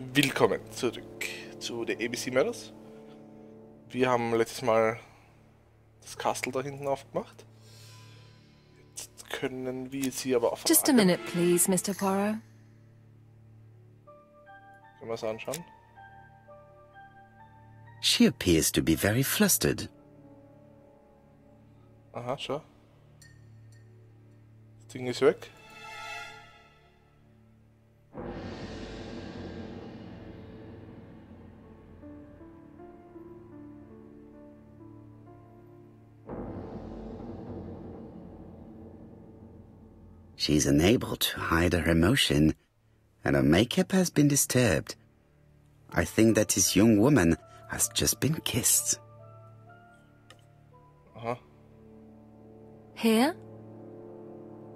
Willkommen zurück zu den ABC Murders. Wir haben letztes Mal das Castle da hinten aufgemacht. Jetzt können wir sie aber auf. Just a minute, please, Mr. Poirot. Können wir es anschauen? She appears to be very flustered. Aha, schau. Das Ding ist weg. She's unable to hide her emotion, and her makeup has been disturbed. I think that this young woman has just been kissed. Aha. Here?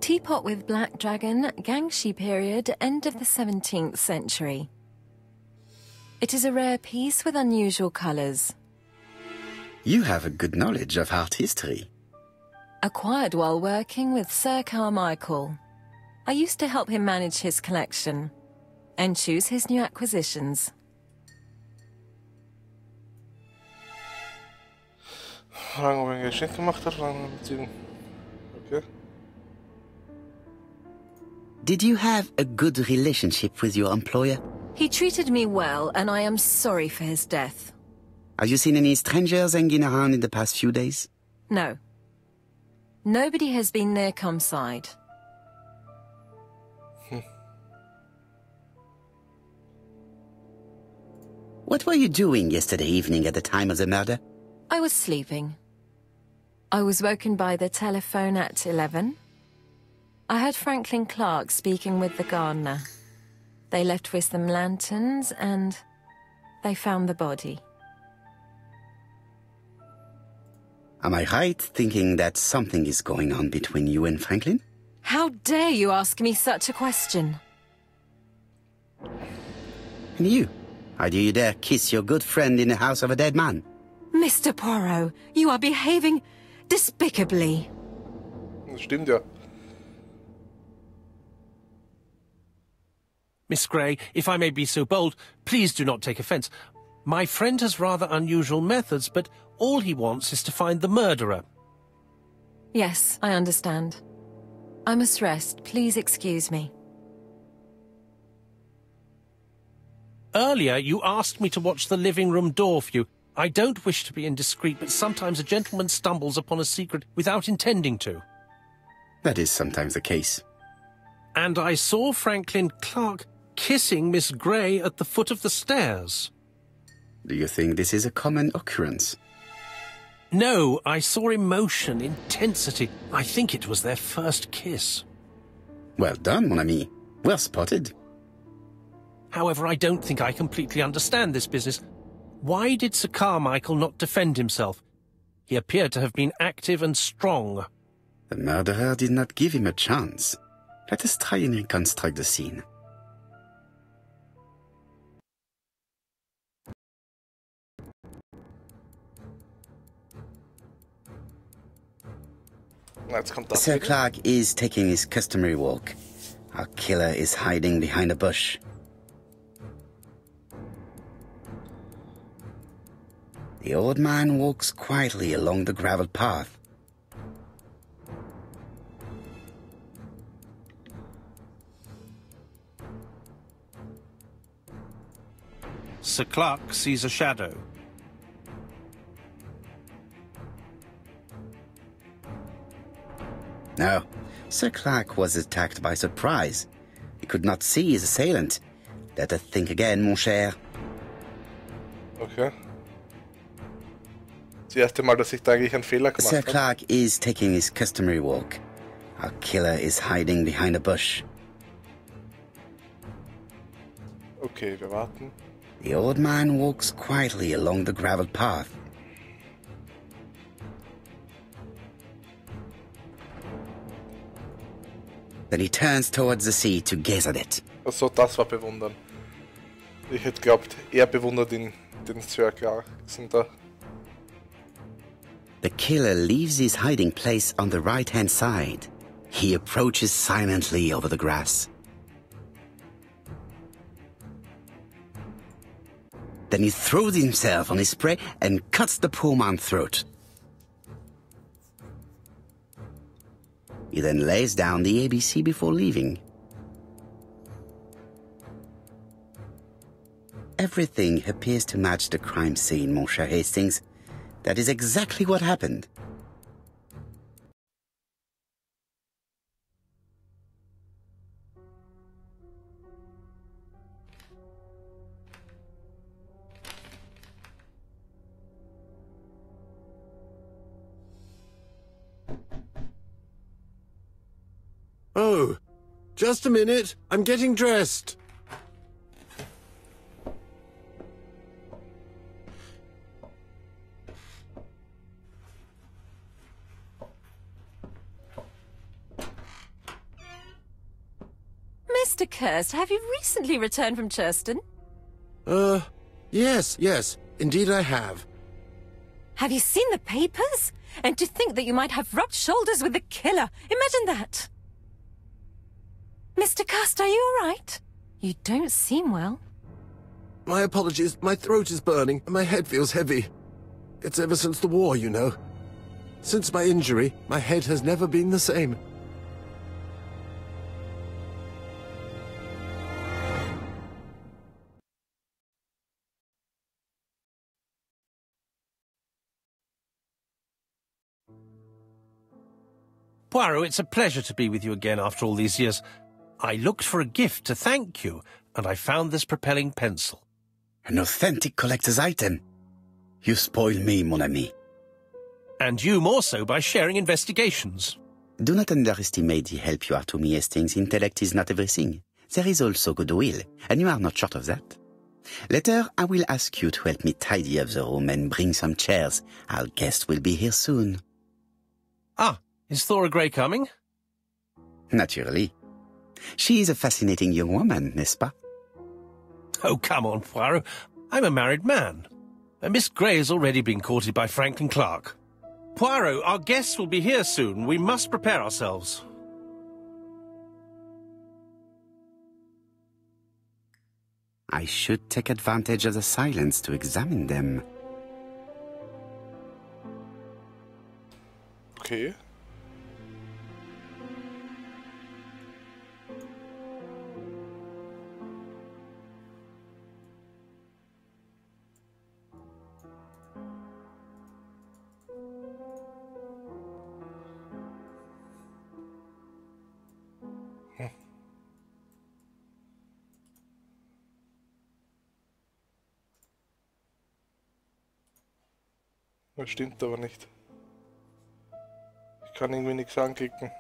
Teapot with Black Dragon, Gangxi period, end of the 17th century. It is a rare piece with unusual colours. You have a good knowledge of art history. Acquired while working with Sir Carmichael. I used to help him manage his collection and choose his new acquisitions. Fragen, ob er ein Geschenk gemacht hat, Fragen, Beziehung. Okay. Did you have a good relationship with your employer? He treated me well, and I am sorry for his death. Have you seen any strangers hanging around in the past few days? No. Nobody has been near Comside. What were you doing yesterday evening at the time of the murder? I was sleeping. I was woken by the telephone at 11. I heard Franklin Clark speaking with the gardener. They left with some lanterns and they found the body. Am I right thinking that something is going on between you and Franklin? How dare you ask me such a question? And you? How do you dare kiss your good friend in the house of a dead man? Mr. Poirot, you are behaving despicably. Das stimmt ja. Miss Grey, if I may be so bold, please do not take offence. My friend has rather unusual methods, but all he wants is to find the murderer. Yes, I understand. I must rest. Please excuse me. Earlier, you asked me to watch the living room door for you. I don't wish to be indiscreet, but sometimes a gentleman stumbles upon a secret without intending to. That is sometimes the case. And I saw Franklin Clark kissing Miss Grey at the foot of the stairs. Do you think this is a common occurrence? No, I saw emotion, intensity. I think it was their first kiss. Well done, mon ami. Well spotted. However, I don't think I completely understand this business. Why did Sir Carmichael not defend himself? He appeared to have been active and strong. The murderer did not give him a chance. Let us try and reconstruct the scene. Jetzt kommt das. Sir Clark is taking his customary walk. Our killer is hiding behind a bush. The old man walks quietly along the gravel path. Sir Clark sees a shadow. No, Sir Clark was attacked by surprise. He could not see his assailant. Let us think again, mon cher. Okay. Das erste Mal, dass ich da eigentlich einen Fehler gemacht Sir habe. Clark is taking his customary walk. Our killer is hiding behind a bush. Okay, wir warten. The old man walks quietly along the gravel path. Then he turns towards the sea to gaze at it. Also, das war bewundern. Ich hätte geglaubt, er bewundert den Sir Clark. Sind da. The killer leaves his hiding place on the right-hand side. He approaches silently over the grass. Then he throws himself on his prey and cuts the poor man's throat. He then lays down the ABC before leaving. Everything appears to match the crime scene, Monsieur Hastings. That is exactly what happened. Oh, just a minute. I'm getting dressed. Mr. Kirst, have you recently returned from Churston? Yes. Indeed I have. Have you seen the papers? And to think that you might have rubbed shoulders with the killer. Imagine that. Mr. Kirst, are you all right? You don't seem well. My apologies. My throat is burning and my head feels heavy. It's ever since the war, you know. Since my injury, my head has never been the same. Poirot, it's a pleasure to be with you again after all these years. I looked for a gift to thank you, and I found this propelling pencil. An authentic collector's item. You spoil me, mon ami. And you more so by sharing investigations. Do not underestimate the help you are to me, Hastings. Intellect is not everything. There is also goodwill, and you are not short of that. Later, I will ask you to help me tidy up the room and bring some chairs. Our guest will be here soon. Ah, is Thora Grey coming? Naturally. She is a fascinating young woman, n'est-ce pas? Oh, come on, Poirot. I'm a married man. And Miss Grey has already been courted by Franklin Clark. Poirot, our guests will be here soon. We must prepare ourselves. I should take advantage of the silence to examine them. Okay. Das stimmt aber nicht. Ich kann irgendwie nichts anklicken.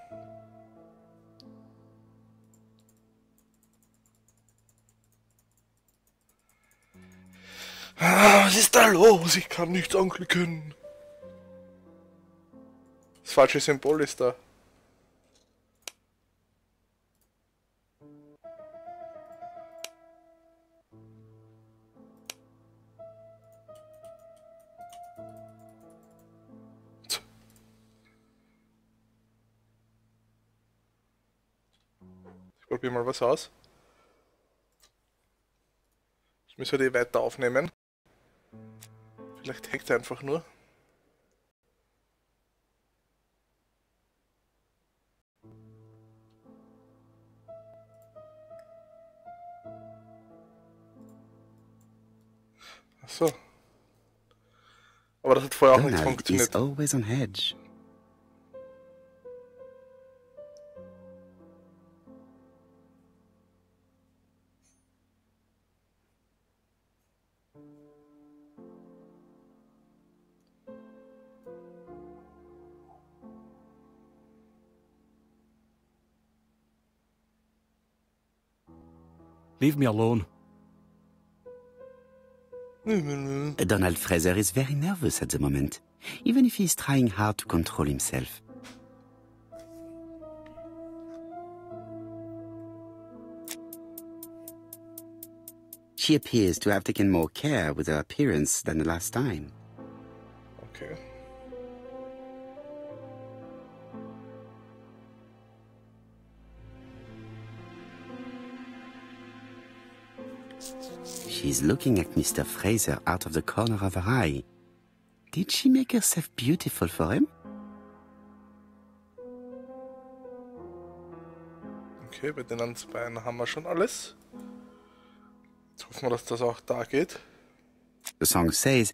Was ist da los? Ich kann nichts anklicken. Das falsche Symbol ist da. Ich probiere mal was aus. Ich muss die weiter aufnehmen. Vielleicht hängt er einfach nur. Ach so. Aber das hat vorher auch nicht Donald funktioniert. is always on edge. Leave me alone. Donald Fraser is very nervous at the moment, even if he is trying hard to control himself. She appears to have taken more care with her appearance than the last time. Okay. She's looking at Mr. Fraser out of the corner of her eye. Did she make herself beautiful for him? Okay, bei den anderen beiden haben wir schon alles. Jetzt hoffen wir, dass das auch da geht. The song says,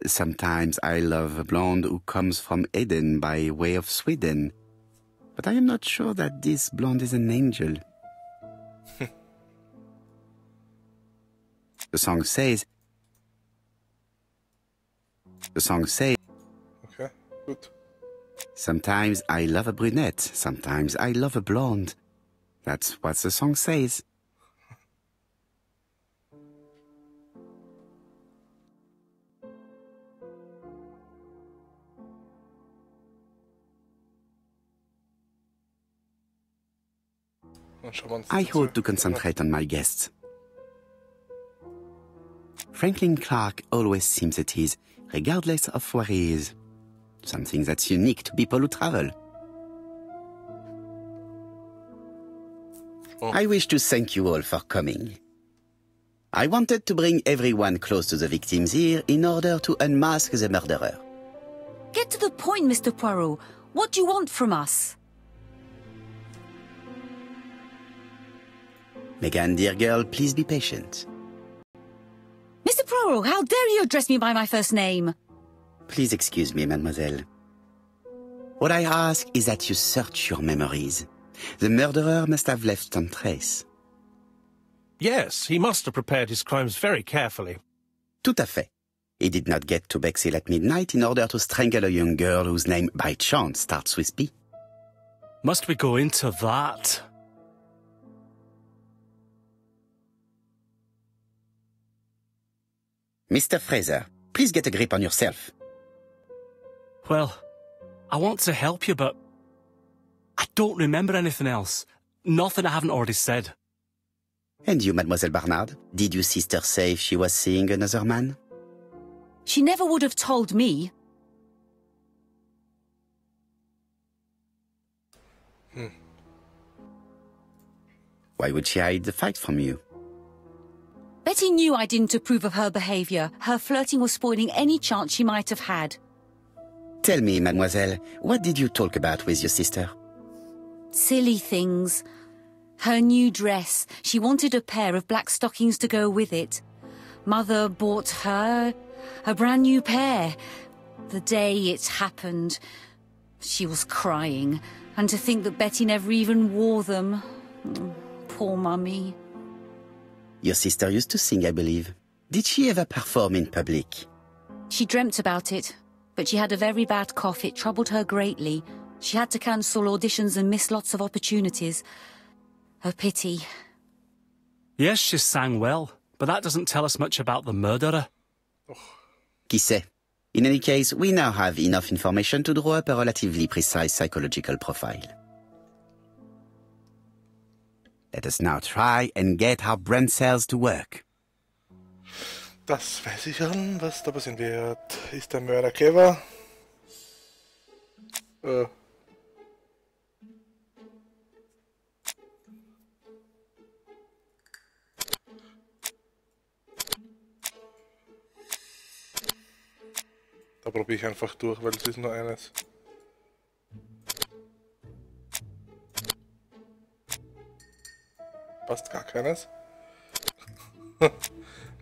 "Sometimes I love a blonde who comes from Eden by way of Sweden. But I am not sure that this blonde is an angel." The song says... Okay, gut. "Sometimes I love a brunette, sometimes I love a blonde." That's what the song says. I ought to concentrate on my guests. Franklin Clark always seems at ease, regardless of where he is. Something that's unique to people who travel. I wish to thank you all for coming. I wanted to bring everyone close to the victims here in order to unmask the murderer. Get to the point, Mr. Poirot. What do you want from us? Megan, dear girl, please be patient. Mr. Poirot, how dare you address me by my first name? Please excuse me, mademoiselle. What I ask is that you search your memories. The murderer must have left some trace. Yes, he must have prepared his crimes very carefully. Tout à fait. He did not get to Bexhill at midnight in order to strangle a young girl whose name by chance starts with P. Must we go into that? Mr. Fraser, please get a grip on yourself. Well, I want to help you, but I don't remember anything else. Nothing I haven't already said. And you, Mademoiselle Barnard, did your sister say if she was seeing another man? She never would have told me. Why would she hide the fact from you? Betty knew I didn't approve of her behaviour. Her flirting was spoiling any chance she might have had. Tell me, mademoiselle, what did you talk about with your sister? Silly things. Her new dress. She wanted a pair of black stockings to go with it. Mother bought her a brand new pair. The day it happened, she was crying. And to think that Betty never even wore them. Poor Mummy. Your sister used to sing, I believe. Did she ever perform in public? She dreamt about it, but she had a very bad cough. It troubled her greatly. She had to cancel auditions and miss lots of opportunities. A pity. Yes, she sang well, but that doesn't tell us much about the murderer. Qui sait? In any case, we now have enough information to draw up a relatively precise psychological profile. Let us now try and get our brain cells to work. Das weiß ich schon, was da passieren wird. Ist der Mörder clever? Da probiere ich einfach durch, weil es ist nur eines. Passt gar keines.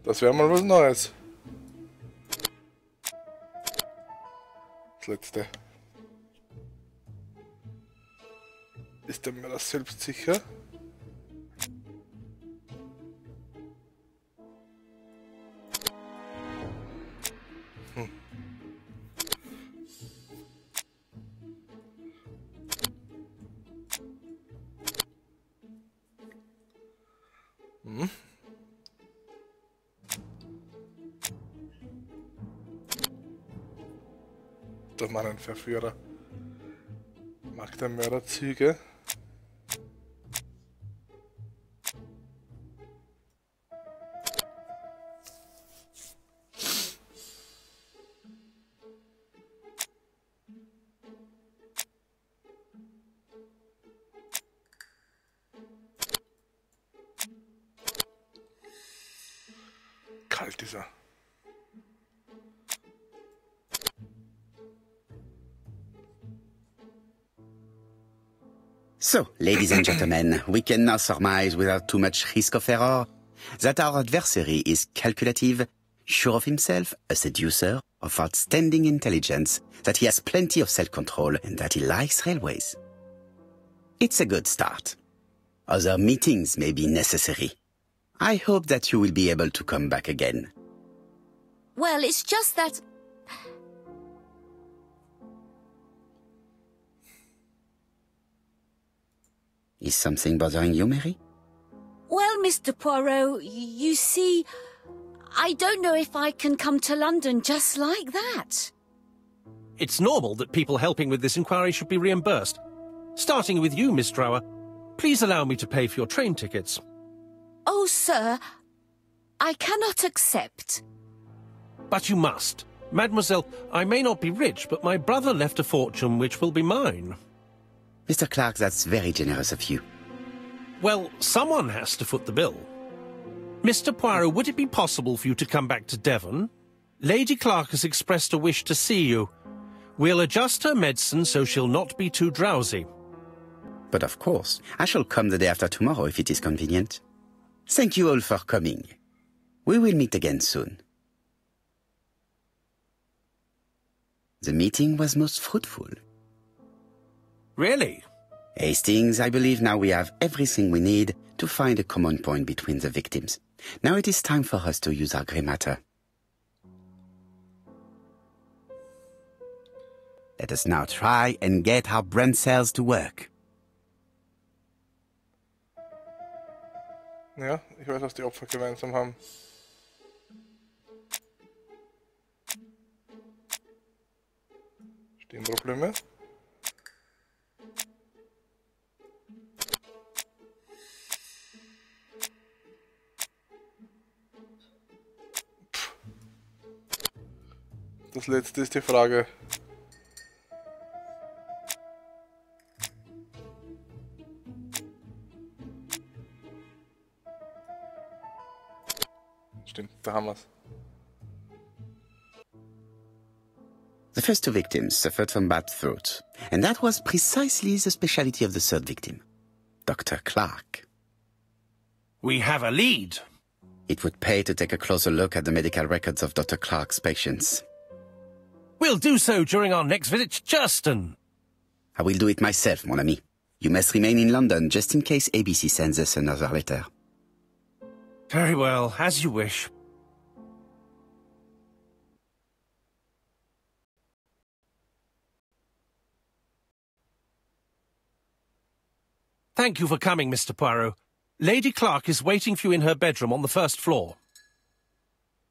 Das wäre mal was Neues. Das letzte. Ist er mir das selbst sicher? Der Mann ein Verführer. Mag der Mörder Züge? kalt ist er. So, ladies and gentlemen, we can now surmise without too much risk of error that our adversary is calculative, sure of himself, a seducer, of outstanding intelligence, that he has plenty of self-control, and that he likes railways. It's a good start. Other meetings may be necessary. I hope that you will be able to come back again. Well, it's just that... Is something bothering you, Mary? Well, Mr. Poirot, you see, I don't know if I can come to London just like that. It's normal that people helping with this inquiry should be reimbursed. Starting with you, Miss Drower. Please allow me to pay for your train tickets. Oh, sir, I cannot accept. But you must. Mademoiselle, I may not be rich, but my brother left a fortune which will be mine. Mr. Clark, that's very generous of you. Well, someone has to foot the bill. Mr. Poirot, would it be possible for you to come back to Devon? Lady Clark has expressed a wish to see you. We'll adjust her medicine so she'll not be too drowsy. But of course, I shall come the day after tomorrow if it is convenient. Thank you all for coming. We will meet again soon. The meeting was most fruitful. Really? Hastings, I believe now we have everything we need to find a common point between the victims. Now it is time for us to use our grey matter. Let us now try and get our brain cells to work. Ja, ich weiß, was die Opfer gemeinsam haben. Stehen Probleme? Das letzte ist die Frage. Stimmt, da haben wir's. The first two victims suffered from bad throat, and that was precisely the specialty of the third victim, Dr. Clark. We have a lead. It would pay to take a closer look at the medical records of Dr. Clark's patients. We'll do so during our next visit to Churston. I will do it myself, mon ami. You must remain in London just in case ABC sends us another letter. Very well, as you wish. Thank you for coming, Mr. Poirot. Lady Clark is waiting for you in her bedroom on the first floor.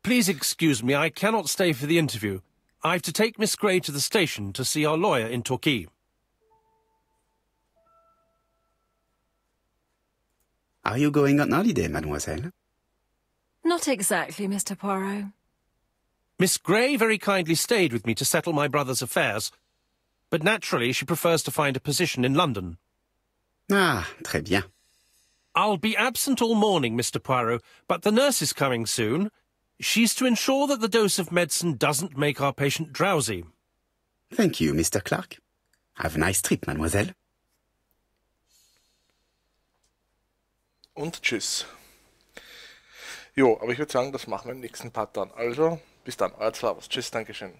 Please excuse me, I cannot stay for the interview. I've to take Miss Grey to the station to see our lawyer in Torquay. Are you going on holiday, mademoiselle? Not exactly, Mr. Poirot. Miss Grey very kindly stayed with me to settle my brother's affairs, but naturally she prefers to find a position in London. Ah, très bien. I'll be absent all morning, Mr. Poirot, but the nurse is coming soon. She's to ensure that the dose of medicine doesn't make our patient drowsy. Thank you, Mr. Clark. Have a nice trip, mademoiselle. Und tschüss. Jo, aber ich würde sagen, das machen wir im nächsten Part dann. Also, bis dann, euer Servus. Tschüss, Dankeschön.